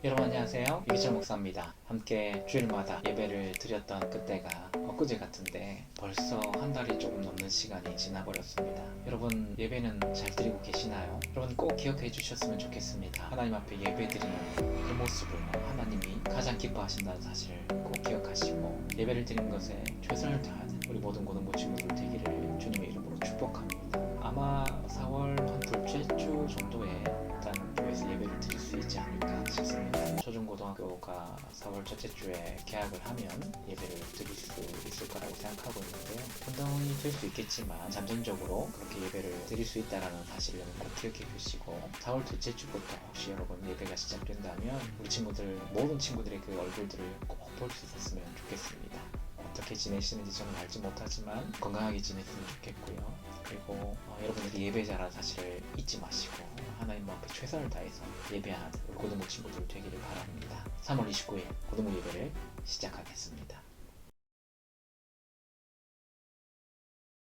여러분 안녕하세요. 이기철 목사입니다. 함께 주일마다 예배를 드렸던 그때가 엊그제 같은데 벌써 한 달이 조금 넘는 시간이 지나버렸습니다. 여러분 예배는 잘 드리고 계시나요? 여러분 꼭 기억해 주셨으면 좋겠습니다. 하나님 앞에 예배 드리는 그 모습을 하나님이 가장 기뻐하신다는 사실을 꼭 기억하시고 예배를 드리는 것에 최선을 다하는 우리 모든 고등부 친구들 되기를 주님의 이름으로 축복합니다. 아마 4월 한 둘째 주 정도에 일단 교회에서 예배를 드릴 수 있지 않을까 싶습니다. 초중고등학교가 4월 첫째 주에 개학을 하면 예배를 드릴 수 있을 거라고 생각하고 있는데요. 변동이 될 수 있겠지만 잠정적으로 그렇게 예배를 드릴 수 있다는 사실을 꼭 기억해 주시고 4월 둘째 주부터 혹시 여러분 예배가 시작된다면 우리 친구들 모든 친구들의 그 얼굴들을 꼭 볼 수 있었으면 좋겠습니다. 어떻게 지내시는지 저는 알지 못하지만 건강하게 지냈으면 좋겠고요. 그리고 여러분들이 예배자라는 사실을 잊지 마시고 하나님 앞에 최선을 다해서 예배하는 우리 고등부 친구들 되기를 바랍니다. 3월 29일 고등부 예배를 시작하겠습니다.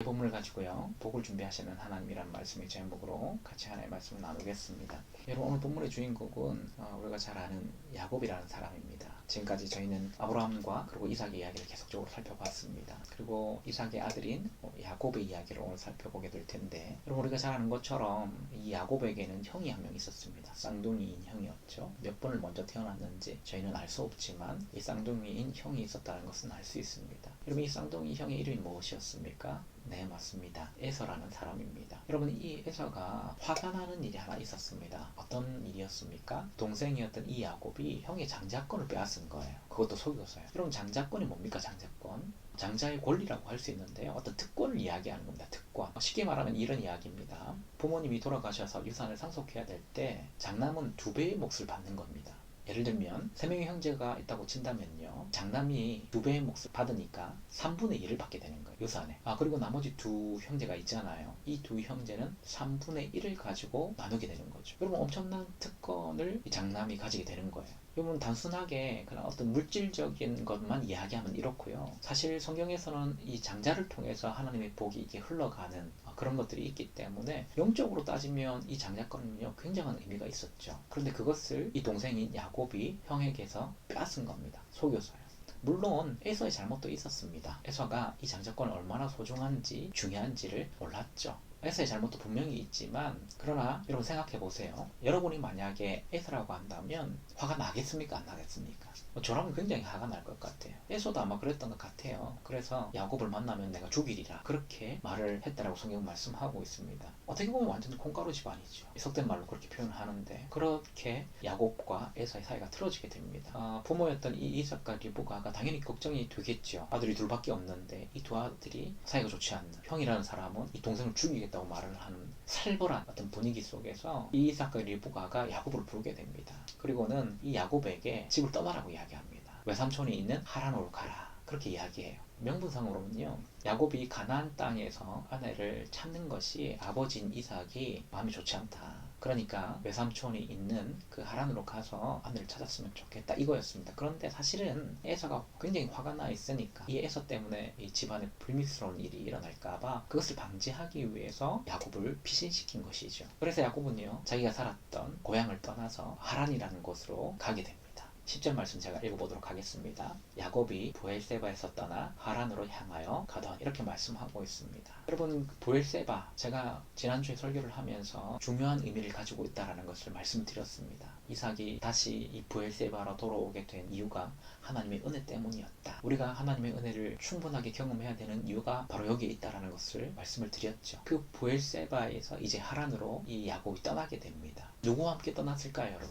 본문을 가지고요. 복을 준비하시는 하나님이란 말씀의 제목으로 같이 하나의 말씀을 나누겠습니다. 여러분 오늘 본문의 주인공은 우리가 잘 아는 야곱이라는 사람입니다. 지금까지 저희는 아브라함과 그리고 이삭의 이야기를 계속적으로 살펴봤습니다. 그리고 이삭의 아들인 야곱의 이야기를 오늘 살펴보게 될 텐데 여러분 우리가 잘 아는 것처럼 이 야곱에게는 형이 한 명 있었습니다. 쌍둥이인 형이었죠. 몇 번을 먼저 태어났는지 저희는 알 수 없지만 이 쌍둥이인 형이 있었다는 것은 알 수 있습니다. 여러분 이 쌍둥이 형의 이름이 무엇이었습니까? 네, 맞습니다. 에서라는 사람입니다. 여러분 이 에서가 화가 나는 일이 하나 있었습니다. 어떤 일이었습니까? 동생이었던 이 야곱이 형의 장자권을 빼앗은 거예요. 그것도 속여서요. 여러분 장자권이 뭡니까? 장자권? 장자의 권리라고 할 수 있는데요. 어떤 특권을 이야기하는 겁니다. 특권. 쉽게 말하면 이런 이야기입니다. 부모님이 돌아가셔서 유산을 상속해야 될 때 장남은 2배의 몫을 받는 겁니다. 예를 들면 3명의 형제가 있다고 친다면요. 장남이 2배의 몫을 받으니까 3분의 1을 받게 되는 거예요. 유산에. 그리고 나머지 2 형제가 있잖아요. 이 2 형제는 3분의 1을 가지고 나누게 되는 거죠. 여러분 엄청난 특권을 이 장남이 가지게 되는 거예요. 여러분 단순하게 그런 어떤 물질적인 것만 이야기하면 이렇고요. 사실 성경에서는 이 장자를 통해서 하나님의 복이 이게 흘러가는 그런 것들이 있기 때문에 영적으로 따지면 이 장자권은요 굉장한 의미가 있었죠. 그런데 그것을 이 동생인 야곱이 형에게서 빼앗은 겁니다. 속여서요. 물론 에서의 잘못도 있었습니다. 에서가 이 장자권이 얼마나 소중한지 중요한지를 몰랐죠. 에서의 잘못도 분명히 있지만 그러나 여러분 생각해 보세요. 여러분이 만약에 에서라고 한다면 화가 나겠습니까? 안 나겠습니까? 저라면 굉장히 화가 날 것 같아요. 에서도 아마 그랬던 것 같아요. 그래서 야곱을 만나면 내가 죽이리라 그렇게 말을 했다라고 성경 말씀하고 있습니다. 어떻게 보면 완전 콩가루 집안이죠. 속된 말로 그렇게 표현하는데 그렇게 야곱과 에서의 사이가 틀어지게 됩니다. 부모였던 이 이삭과 리브가가 당연히 걱정이 되겠죠. 아들이 둘밖에 없는데 이 두 아들이 사이가 좋지 않는 형이라는 사람은 이 동생을 죽이겠다고 말을 하는 살벌한 어떤 분위기 속에서 이 이삭과 리브가가 야곱을 부르게 됩니다. 그리고는 이 야곱에게 집을 떠나라고 이야기합니다. 외삼촌이 있는 하란으로 가라. 그렇게 이야기해요. 명분상으로는요. 야곱이 가나안 땅에서 아내를 찾는 것이 아버지인 이삭이 마음이 좋지 않다. 그러니까 외삼촌이 있는 그 하란으로 가서 아내를 찾았으면 좋겠다 이거였습니다. 그런데 사실은 에서가 굉장히 화가 나 있으니까 이 에서 때문에 이 집안에 불미스러운 일이 일어날까봐 그것을 방지하기 위해서 야곱을 피신시킨 것이죠. 그래서 야곱은요 자기가 살았던 고향을 떠나서 하란이라는 곳으로 가게 됩니다. 10절 말씀 제가 읽어보도록 하겠습니다. 야곱이 브엘세바에서 떠나 하란으로 향하여 가던 이렇게 말씀하고 있습니다. 여러분 브엘세바 제가 지난주에 설교를 하면서 중요한 의미를 가지고 있다는 것을 말씀드렸습니다. 이삭이 다시 이 브엘세바로 돌아오게 된 이유가 하나님의 은혜 때문이었다. 우리가 하나님의 은혜를 충분하게 경험해야 되는 이유가 바로 여기에 있다는 것을 말씀을 드렸죠. 그 브엘세바에서 이제 하란으로 이 야곱이 떠나게 됩니다. 누구와 함께 떠났을까요 여러분?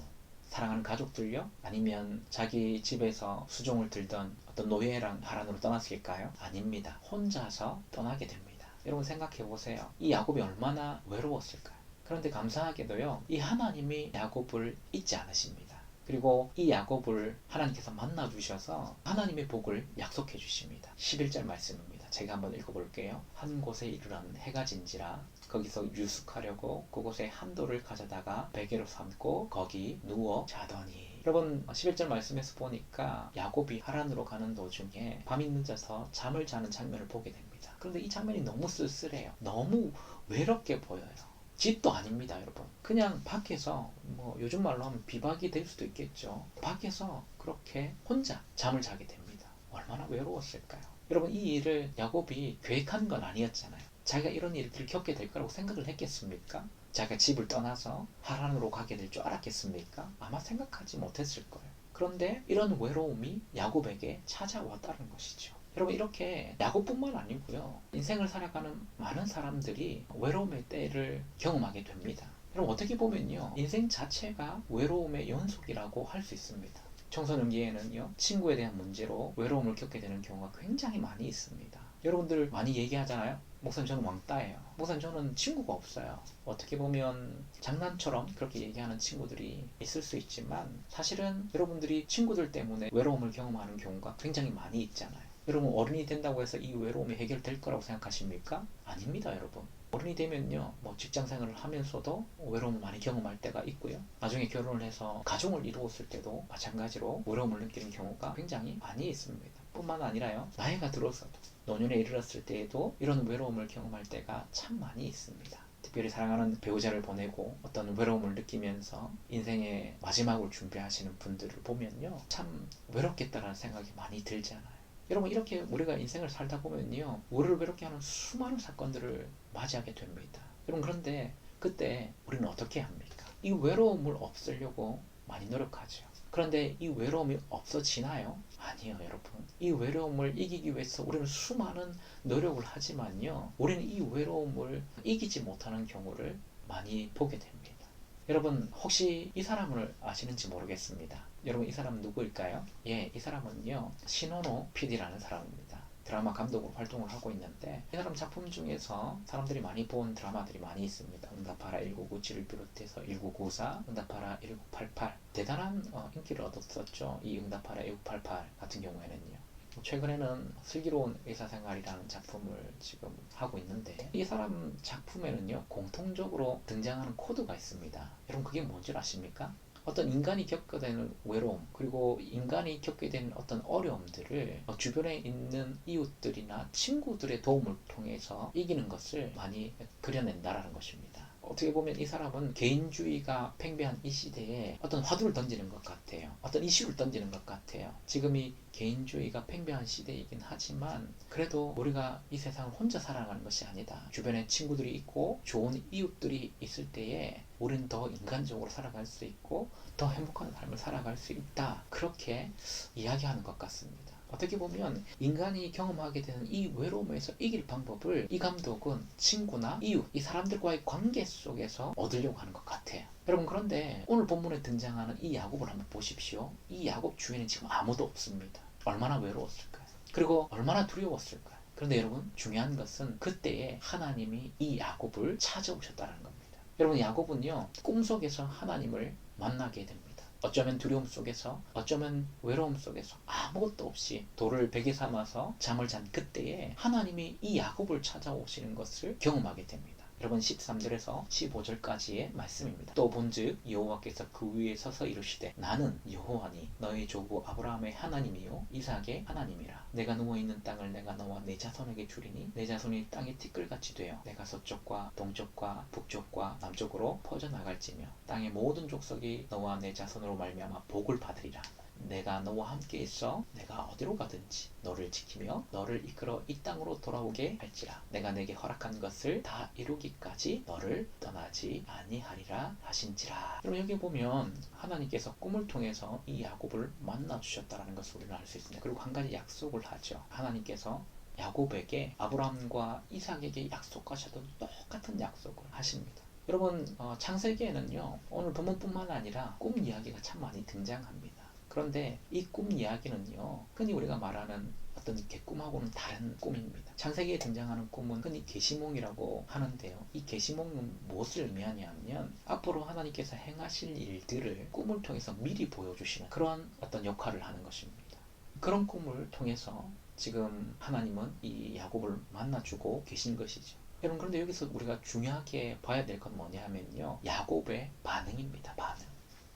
사랑하는 가족들요? 아니면 자기 집에서 수종을 들던 어떤 노예랑 하란으로 떠났을까요? 아닙니다. 혼자서 떠나게 됩니다. 여러분 생각해 보세요. 이 야곱이 얼마나 외로웠을까요? 그런데 감사하게도요. 이 하나님이 야곱을 잊지 않으십니다. 그리고 이 야곱을 하나님께서 만나 주셔서 하나님의 복을 약속해 주십니다. 11절 말씀입니다. 제가 한번 읽어볼게요. 한 곳에 이르러는 해가 진지라 거기서 유숙하려고 그곳에 한 돌을 가져다가 베개로 삼고 거기 누워 자더니 여러분 11절 말씀에서 보니까 야곱이 하란으로 가는 도중에 밤이 늦어서 잠을 자는 장면을 보게 됩니다. 그런데 이 장면이 너무 쓸쓸해요. 너무 외롭게 보여요. 집도 아닙니다 여러분. 그냥 밖에서 뭐 요즘 말로 하면 비박이 될 수도 있겠죠. 밖에서 그렇게 혼자 잠을 자게 됩니다. 얼마나 외로웠을까요? 여러분, 이 일을 야곱이 계획한 건 아니었잖아요. 자기가 이런 일을 겪게 될 거라고 생각을 했겠습니까? 자기가 집을 떠나서 하란으로 가게 될 줄 알았겠습니까? 아마 생각하지 못했을 거예요. 그런데 이런 외로움이 야곱에게 찾아왔다는 것이죠. 여러분, 이렇게 야곱뿐만 아니고요, 인생을 살아가는 많은 사람들이 외로움의 때를 경험하게 됩니다. 여러분, 어떻게 보면요, 인생 자체가 외로움의 연속이라고 할 수 있습니다. 청소년기에는요, 친구에 대한 문제로 외로움을 겪게 되는 경우가 굉장히 많이 있습니다. 여러분들 많이 얘기하잖아요. 목사님, 저는 왕따예요. 목사님, 저는 친구가 없어요. 어떻게 보면 장난처럼 그렇게 얘기하는 친구들이 있을 수 있지만, 사실은 여러분들이 친구들 때문에 외로움을 경험하는 경우가 굉장히 많이 있잖아요. 여러분, 어른이 된다고 해서 이 외로움이 해결될 거라고 생각하십니까? 아닙니다, 여러분. 어른이 되면요, 뭐 직장 생활을 하면서도 외로움을 많이 경험할 때가 있고요. 나중에 결혼을 해서 가정을 이루었을 때도 마찬가지로 외로움을 느끼는 경우가 굉장히 많이 있습니다. 뿐만 아니라요, 나이가 들어서도 노년에 이르렀을 때에도 이런 외로움을 경험할 때가 참 많이 있습니다. 특별히 사랑하는 배우자를 보내고 어떤 외로움을 느끼면서 인생의 마지막을 준비하시는 분들을 보면요, 참 외롭겠다라는 생각이 많이 들잖아요. 여러분, 이렇게 우리가 인생을 살다 보면요, 우리를 외롭게 하는 수많은 사건들을 맞이하게 됩니다. 여러분, 그런데 그때 우리는 어떻게 합니까? 이 외로움을 없애려고 많이 노력하죠. 그런데 이 외로움이 없어지나요? 아니요, 여러분. 이 외로움을 이기기 위해서 우리는 수많은 노력을 하지만요, 우리는 이 외로움을 이기지 못하는 경우를 많이 보게 됩니다. 여러분, 혹시 이 사람을 아시는지 모르겠습니다. 여러분, 이 사람은 누구일까요? 예, 이 사람은요, 신원호 PD라는 사람입니다. 드라마 감독으로 활동을 하고 있는데, 이 사람 작품 중에서 사람들이 많이 본 드라마들이 많이 있습니다. 응답하라 1997을 비롯해서 1994, 응답하라 1988, 대단한 인기를 얻었었죠. 이 응답하라 1988 같은 경우에는요. 최근에는 슬기로운 의사생활이라는 작품을 지금 하고 있는데, 이 사람 작품에는요, 공통적으로 등장하는 코드가 있습니다. 여러분, 그게 뭔지 아십니까? 어떤 인간이 겪게 되는 외로움, 그리고 인간이 겪게 되는 어떤 어려움들을 주변에 있는 이웃들이나 친구들의 도움을 통해서 이기는 것을 많이 그려낸다라는 것입니다. 어떻게 보면 이 사람은 개인주의가 팽배한 이 시대에 어떤 화두를 던지는 것 같아요. 어떤 이슈를 던지는 것 같아요. 지금 이 개인주의가 팽배한 시대이긴 하지만, 그래도 우리가 이 세상을 혼자 살아가는 것이 아니다. 주변에 친구들이 있고 좋은 이웃들이 있을 때에 우리는 더 인간적으로 살아갈 수 있고 더 행복한 삶을 살아갈 수 있다. 그렇게 이야기하는 것 같습니다. 어떻게 보면 인간이 경험하게 되는 이 외로움에서 이길 방법을 이 감독은 친구나 이웃, 이 사람들과의 관계 속에서 얻으려고 하는 것 같아요. 여러분, 그런데 오늘 본문에 등장하는 이 야곱을 한번 보십시오. 이 야곱 주위에는 지금 아무도 없습니다. 얼마나 외로웠을까요? 그리고 얼마나 두려웠을까요? 그런데 여러분, 중요한 것은 그때에 하나님이 이 야곱을 찾아오셨다는 겁니다. 여러분, 야곱은요, 꿈속에서 하나님을 만나게 됩니다. 어쩌면 두려움 속에서, 어쩌면 외로움 속에서 아무것도 없이 돌을 베개 삼아서 잠을 잔 그때에 하나님이 이 야곱을 찾아오시는 것을 경험하게 됩니다. 여러분, 13절에서 15절까지의 말씀입니다. 또 본즉 여호와께서 그 위에 서서 이르시되 나는 여호와니 너희 조부 아브라함의 하나님이요 이삭의 하나님이라. 내가 누워있는 땅을 내가 너와 내 자손에게 주리니 내 자손이 땅의 티끌같이 되어 내가 서쪽과 동쪽과 북쪽과 남쪽으로 퍼져나갈지며 땅의 모든 족속이 너와 내 자손으로 말미암아 복을 받으리라. 내가 너와 함께 있어 내가 어디로 가든지 너를 지키며 너를 이끌어 이 땅으로 돌아오게 할지라. 내가 내게 허락한 것을 다 이루기까지 너를 떠나지 아니하리라 하신지라. 그럼 여기 보면 하나님께서 꿈을 통해서 이 야곱을 만나 주셨다는 것을 우리는 알 수 있습니다. 그리고 한 가지 약속을 하죠. 하나님께서 야곱에게 아브라함과 이삭에게 약속하셨던 똑같은 약속을 하십니다. 여러분, 창세기에는요, 오늘 본문뿐만 아니라 꿈 이야기가 참 많이 등장합니다. 그런데 이 꿈 이야기는요, 흔히 우리가 말하는 어떤 개꿈하고는 다른 꿈입니다. 창세기에 등장하는 꿈은 흔히 계시몽이라고 하는데요, 이 계시몽은 무엇을 의미하냐면 앞으로 하나님께서 행하실 일들을 꿈을 통해서 미리 보여주시는 그런 어떤 역할을 하는 것입니다. 그런 꿈을 통해서 지금 하나님은 이 야곱을 만나주고 계신 것이죠. 여러분, 그런데 여기서 우리가 중요하게 봐야 될 건 뭐냐면요, 야곱의 반응입니다. 반응.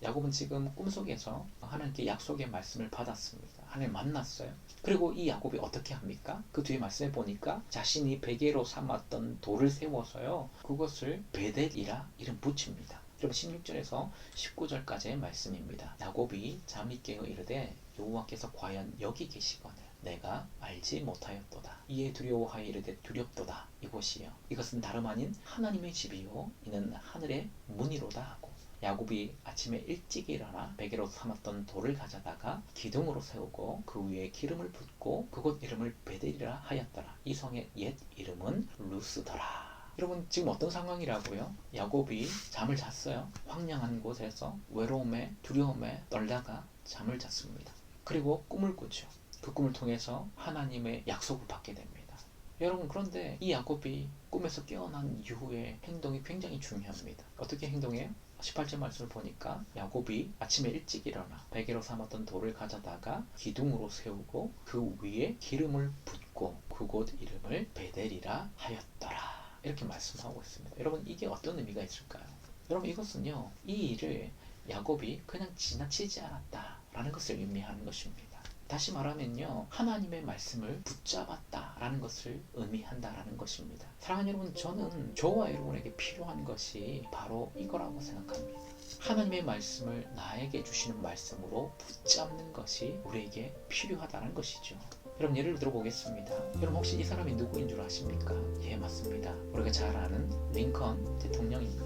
야곱은 지금 꿈속에서 하나님께 약속의 말씀을 받았습니다. 하나님 만났어요. 그리고 이 야곱이 어떻게 합니까? 그 뒤에 말씀해 보니까 자신이 베개로 삼았던 돌을 세워서요, 그것을 베델이라 이름 붙입니다. 그럼 16절에서 19절까지의 말씀입니다. 야곱이 잠이 깨어 이르되 여호와께서 과연 여기 계시거늘 내가 알지 못하였도다. 이에 두려워하여 이르되 두렵도다. 이곳이요 이것은 다름 아닌 하나님의 집이요 이는 하늘의 문이로다 하고 야곱이 아침에 일찍 일어나 베개로 삼았던 돌을 가져다가 기둥으로 세우고 그 위에 기름을 붓고 그곳 이름을 베델이라 하였더라. 이 성의 옛 이름은 루스더라. 여러분 지금 어떤 상황이라고요? 야곱이 잠을 잤어요. 황량한 곳에서 외로움에 두려움에 떨다가 잠을 잤습니다. 그리고 꿈을 꾸죠. 그 꿈을 통해서 하나님의 약속을 받게 됩니다. 여러분 그런데 이 야곱이 꿈에서 깨어난 이후의 행동이 굉장히 중요합니다. 어떻게 행동해요? 18절 말씀을 보니까 야곱이 아침에 일찍 일어나 베개로 삼았던 돌을 가져다가 기둥으로 세우고 그 위에 기름을 붓고 그곳 이름을 베델이라 하였더라. 이렇게 말씀하고 있습니다. 여러분 이게 어떤 의미가 있을까요? 여러분 이것은요 이 일을 야곱이 그냥 지나치지 않았다라는 것을 의미하는 것입니다. 다시 말하면요 하나님의 말씀을 붙잡았다라는 것을 의미한다라는 것입니다. 사랑하는 여러분 저는 저와 여러분에게 필요한 것이 바로 이거라고 생각합니다. 하나님의 말씀을 나에게 주시는 말씀으로 붙잡는 것이 우리에게 필요하다는 것이죠. 여러분 예를 들어보겠습니다. 여러분 혹시 이 사람이 누구인 줄 아십니까? 예 맞습니다. 우리가 잘 아는 링컨 대통령입니다.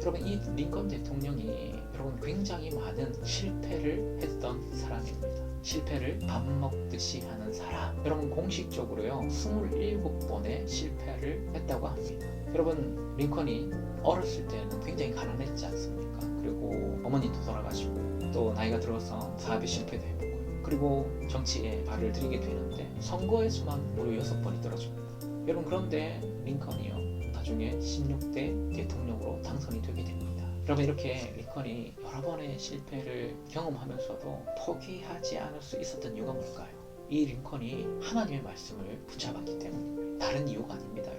여러분 이 링컨 대통령이 여러분 굉장히 많은 실패를 했던 사람입니다. 실패를 밥 먹듯이 하는 사람. 여러분 공식적으로요 27번의 실패를 했다고 합니다. 여러분 링컨이 어렸을 때는 굉장히 가난했지 않습니까? 그리고 어머니도 돌아가시고 또 나이가 들어서 사업에 실패도 해보고 그리고 정치에 발을 들이게 되는데 선거에서만 무려 6번이 떨어집니다. 여러분 그런데 링컨이요 나중에 16대 대통령으로 당선이 되게 됩니다. 여러분 이렇게 링컨이 여러 번의 실패를 경험하면서도 포기하지 않을 수 있었던 이유가 뭘까요? 이 링컨이 하나님의 말씀을 붙잡았기 때문입니다. 다른 이유가 아닙니다.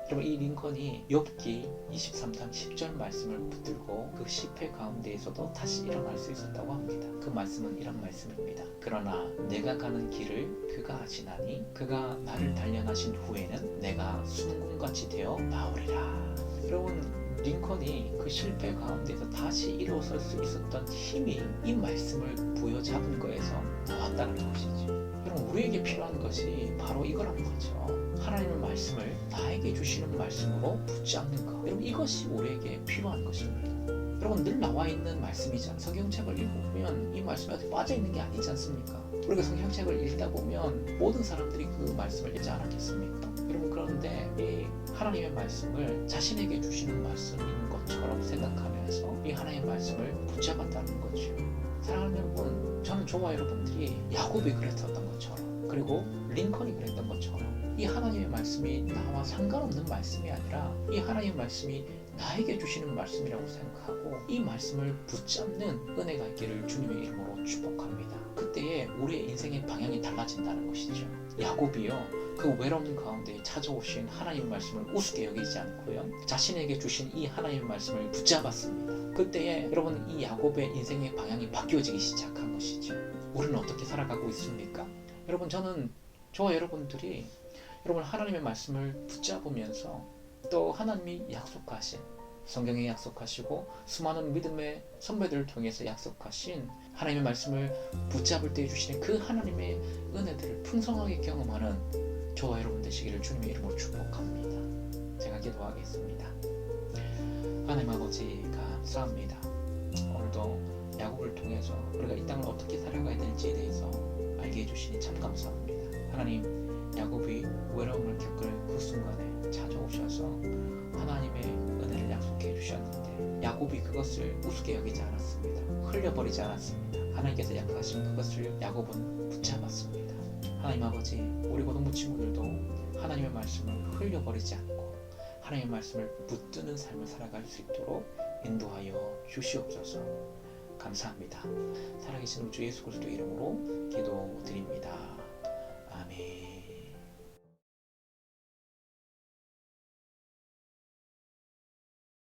여러분 이 링컨이 욥기 23장 10절 말씀을 붙들고 그 실패 가운데에서도 다시 일어날 수 있었다고 합니다. 그 말씀은 이런 말씀입니다. 그러나 내가 가는 길을 그가 아시나니 그가 나를 단련하신 후에는 내가 순금같이 되어 나오리라. 여러분 링컨이 그 실패 가운데서 다시 일어설 수 있었던 힘이 이 말씀을 부여잡은 거에서 나왔다는 것이죠. 여러분 우리에게 필요한 것이 바로 이거라는 거죠. 하나님의 말씀을 나에게 주시는 말씀으로 붙잡는 것. 여러분 이것이 우리에게 필요한 것입니다. 여러분 늘 나와 있는 말씀이잖아요. 성경책을 읽어보면 이 말씀에 어디 빠져있는 게 아니지 않습니까? 우리가 성경책을 읽다 보면 모든 사람들이 그 말씀을 읽지 않았겠습니까? 여러분 그런데 이 하나님의 말씀을 자신에게 주시는 말씀인 것처럼 생각하면서 이 하나님의 말씀을 붙잡았다는 거죠. 사랑하는 여러분, 저는 저와 여러분들이 야곱이 그랬었던 것처럼 그리고 링컨이 그랬던 것처럼 이 하나님의 말씀이 나와 상관없는 말씀이 아니라 이 하나님의 말씀이 나에게 주시는 말씀이라고 생각하고 이 말씀을 붙잡는 은혜가 있기를 주님의 이름으로 축복합니다. 그때에 우리의 인생의 방향이 달라진다는 것이죠. 야곱이요 그 외로움 가운데 찾아오신 하나님의 말씀을 우습게 여기지 않고요 자신에게 주신 이 하나님의 말씀을 붙잡았습니다. 그때에 여러분 이 야곱의 인생의 방향이 바뀌어지기 시작한 것이죠. 우리는 어떻게 살아가고 있습니까? 여러분 저는 저와 여러분들이 여러분 하나님의 말씀을 붙잡으면서 또 하나님이 약속하신 성경에 약속하시고 수많은 믿음의 선배들을 통해서 약속하신 하나님의 말씀을 붙잡을 때 주시는 그 하나님의 은혜들을 풍성하게 경험하는 저와 여러분 되시기를 주님의 이름으로 축복합니다. 제가 기도하겠습니다. 하나님 아버지 감사합니다. 오늘도 야곱을 통해서 우리가 이 땅을 어떻게 살아가야 될지에 대해서 알게 해주시니 참 감사합니다. 하나님 야곱이 외로움을 겪을 그 순간에 찾아오셔서 하나님의 은혜를 약속해 주셨는데 야곱이 그것을 우습게 여기지 않았습니다. 흘려버리지 않았습니다. 하나님께서 약속하신 그것을 야곱은 붙잡았습니다. 하나님 아버지 우리 고등부 친구들도 하나님의 말씀을 흘려버리지 않고 하나님의 말씀을 붙드는 삶을 살아갈 수 있도록 인도하여 주시옵소서. 감사합니다. 살아계신 주 예수 그리스도 이름으로 기도드립니다. 아멘.